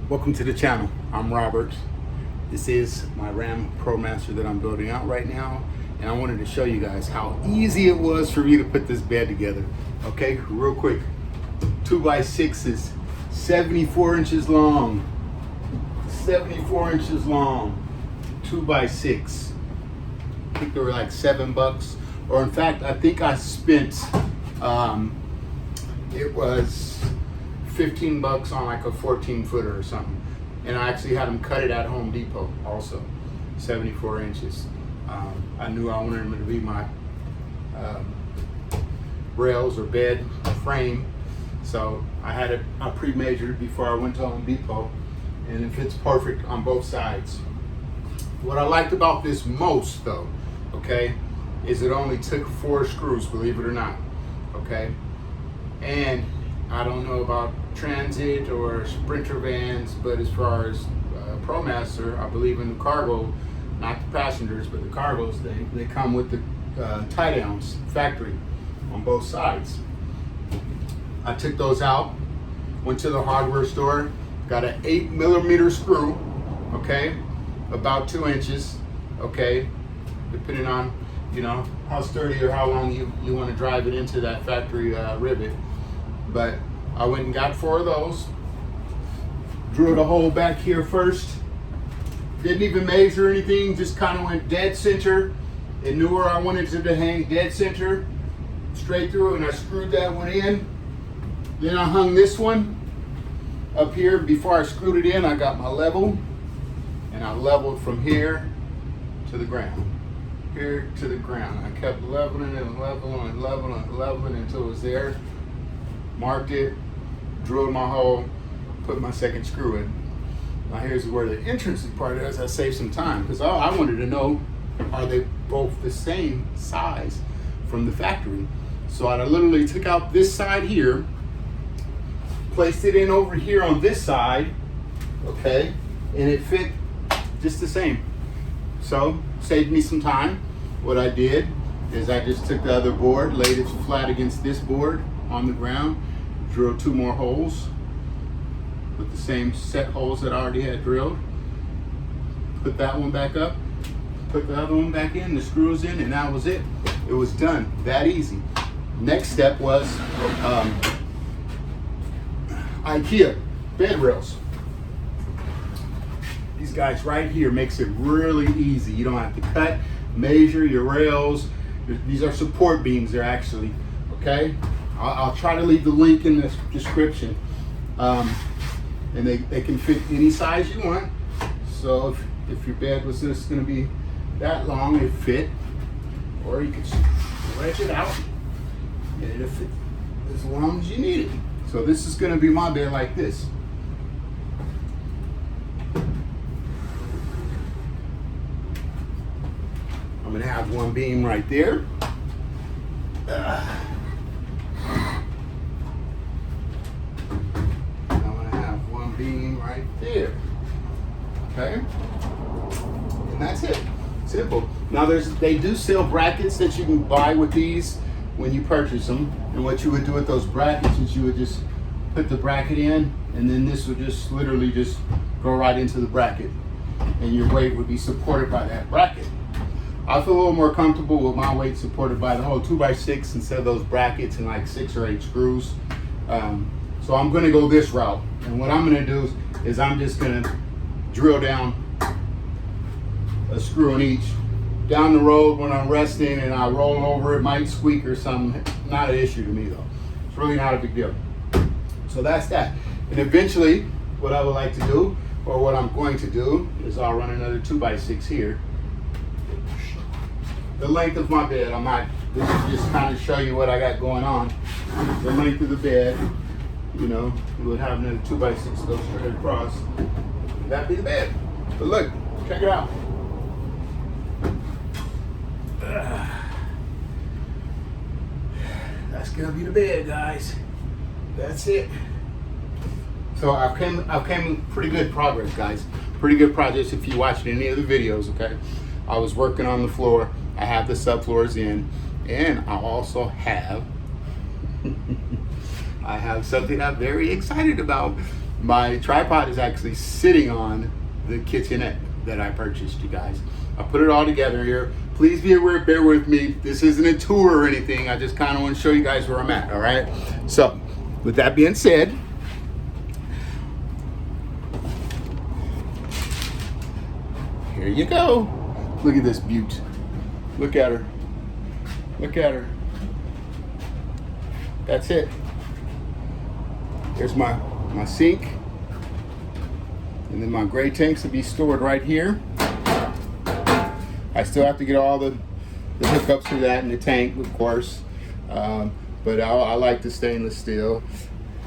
Welcome to the channel. I'm Robert. This is my Ram ProMaster that I'm building out right now, and I wanted to show you guys how easy it was for me to put this bed together. Okay, real quick. 2x6 is 74 inches long. 74 inches long. 2x6. I think they were like $7, or in fact, I think I spent it was $15 on like a 14-footer or something, and I actually had them cut it at Home Depot also. 74 inches. I knew I wanted them to be my rails or bed frame, so I pre-measured before I went to Home Depot, and it fits perfect on both sides. What I liked about this most though, okay, is it only took 4 screws, believe it or not, okay? And I don't know about transit or sprinter vans, but as far as ProMaster, I believe in the cargo, not the passengers, but the cargos, they come with the tie downs factory on both sides. I took those out, went to the hardware store, got an 8mm screw, okay, about 2 inches, okay, depending on, you know, how sturdy or how long you want to drive it into that factory rivet. But I went and got 4 of those, drilled a hole back here first, didn't even measure anything, just kind of went dead center and knew where I wanted it to hang dead center, straight through, and I screwed that one in. Then I hung this one up here. Before I screwed it in, I got my level, and I leveled from here to the ground. Here to the ground. I kept leveling and leveling and leveling and leveling until it was there. Marked it, drilled my hole, put my second screw in. Now here's where the interesting part is. I saved some time because I wanted to know, are they both the same size from the factory? So I literally took out this side here, placed it in over here on this side, okay, and it fit just the same. So saved me some time. What I did is I just took the other board, laid it flat against this board on the ground, drilled 2 more holes with the same set holes that I already had drilled, put that one back up, put the other one back in, the screws in, and that was it. It was done, that easy. Next step was IKEA bed rails. These guys right here makes it really easy. You don't have to cut, measure your rails. These are support beams, they're actually, okay? I'll try to leave the link in the description. And they can fit any size you want. So if your bed was just gonna be that long, it fit. Or you could stretch it out and it'll fit as long as you need it. So this is gonna be my bed like this. I'm gonna have one beam right there. Beam right there, okay, and that's it. Simple. Now they do sell brackets that you can buy with these when you purchase them, and what you would do with those brackets is you would just put the bracket in, and then this would just literally just go right into the bracket, and your weight would be supported by that bracket. I feel a little more comfortable with my weight supported by the whole 2x6 instead of those brackets and like 6 or 8 screws. So I'm gonna go this route. And what I'm gonna do is I'm just gonna drill down a screw in each. Down the road when I'm resting and I roll over, it might squeak or something. Not an issue to me though. It's really not a big deal. So that's that. And eventually, what I would like to do, or what I'm going to do, is I'll run another 2x6 here. The length of my bed, this is just kind of show you what I got going on. The length of the bed. You know, we would have another 2x6 go straight across. That'd be the bed. But look, check it out. That's gonna be the bed, guys. That's it. So I've came pretty good progress, guys. Pretty good progress if you watched any of the videos, okay? I was working on the floor. I have the subfloors in, and I also have I have something I'm very excited about. my tripod is actually sitting on the kitchenette that I purchased, you guys. I put it all together here. Please be aware, bear with me. This isn't a tour or anything. I just kind of want to show you guys where I'm at, all right? So, with that being said, here you go. Look at this beaut. Look at her. Look at her. That's it. There's my sink. And then my gray tanks will be stored right here. I still have to get all the hookups for that in the tank, of course. But I like the stainless steel.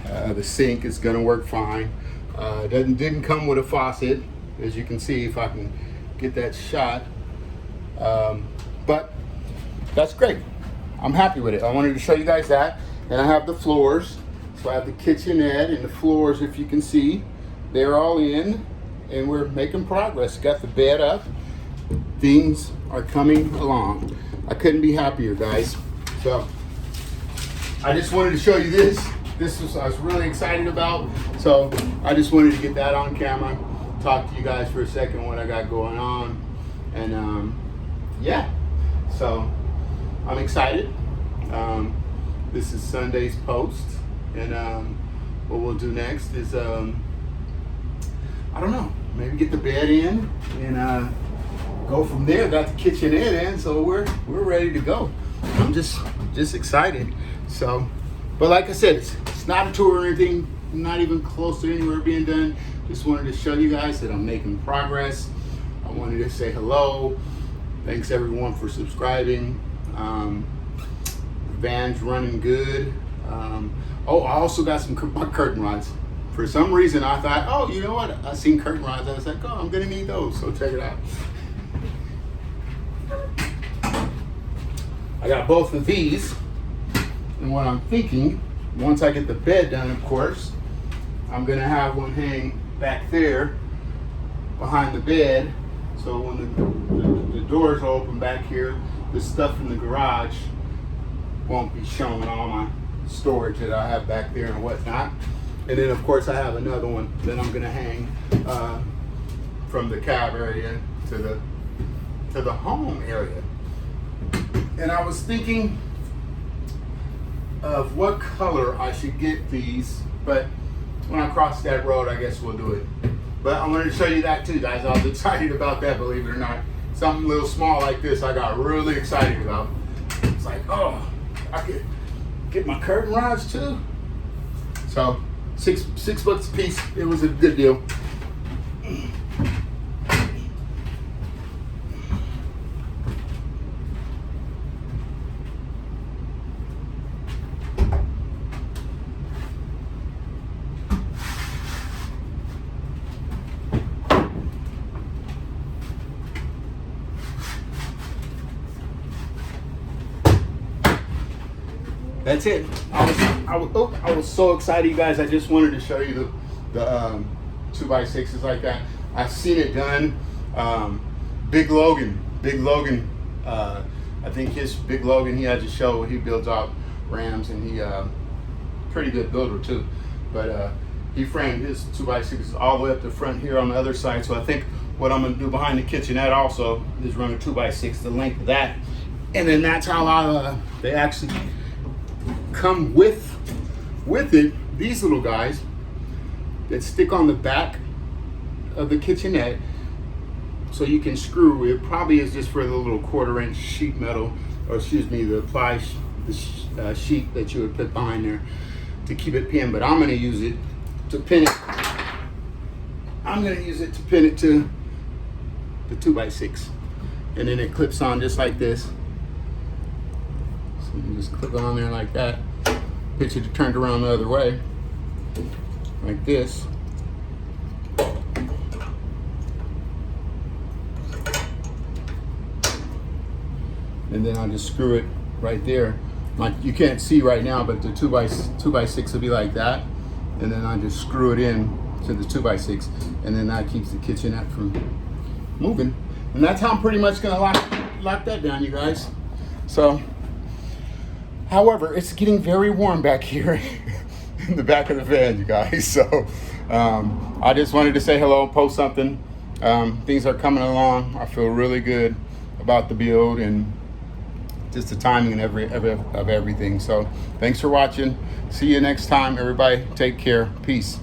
The sink is gonna work fine. Didn't come with a faucet, as you can see if I can get that shot. But that's great. I'm happy with it. I wanted to show you guys that. And I have the floors. So I have the kitchenette and the floors, if you can see. They're all in and we're making progress. Got the bed up. Things are coming along. I couldn't be happier, guys. So I just wanted to show you this. I was really excited about. So I just wanted to get that on camera. Talk to you guys for a second what I got going on. And yeah, so I'm excited. This is Sunday's post. And what we'll do next is, I don't know, maybe get the bed in and go from there. Got the kitchenette in, so we're ready to go. I'm just excited. So, but like I said, it's not a tour or anything, not even close to anywhere being done. Just wanted to show you guys that I'm making progress. I wanted to say hello. Thanks everyone for subscribing. Van's running good. Oh, I also got some curtain rods. For some reason, I thought, oh, you know what? I seen curtain rods. I was like, oh, I'm gonna need those. So check it out. I got both of these. And what I'm thinking, once I get the bed done, of course, I'm gonna have one hang back there behind the bed. So when the doors open back here, the stuff in the garage won't be showing all my storage that I have back there and whatnot. And then of course I have another one that I'm gonna hang from the cab area to the home area. And I was thinking of what color I should get these, but when I cross that road, I guess we'll do it. But I wanted to show you that too, guys. I was excited about that, believe it or not. Something a little small like this, I got really excited about. It's like, oh, I could get my curtain rods too. So six bucks a piece. It was a good deal. That's it. I was so excited, you guys. I just wanted to show you the 2x6s like that. I've seen it done. Big Logan. I think Big Logan, he has a show where he builds out Rams, and he pretty good builder too. But he framed his 2x6s all the way up the front here on the other side. So I think what I'm gonna do behind the kitchenette also is run a 2x6, the length of that, and then that's how they actually come with it, these little guys that stick on the back of the kitchenette, so you can screw. It probably is just for the little 1/4-inch sheet metal, or excuse me, the ply sheet that you would put behind there to keep it pinned. But I'm going to use it to pin it. I'm going to use it to pin it to the 2x6, and then it clips on just like this. So you just clip it on there like that. Picture it turned around the other way, like this. And then I'll just screw it right there. Like you can't see right now, but the 2x6 will be like that. And then I just screw it in to the 2x6, and then that keeps the kitchenette from moving. And that's how I'm pretty much gonna lock that down, you guys. So, however, it's getting very warm back here in the back of the van, you guys. So I just wanted to say hello, post something. Things are coming along. I feel really good about the build and just the timing and of everything. So thanks for watching. See you next time, everybody. Take care. Peace.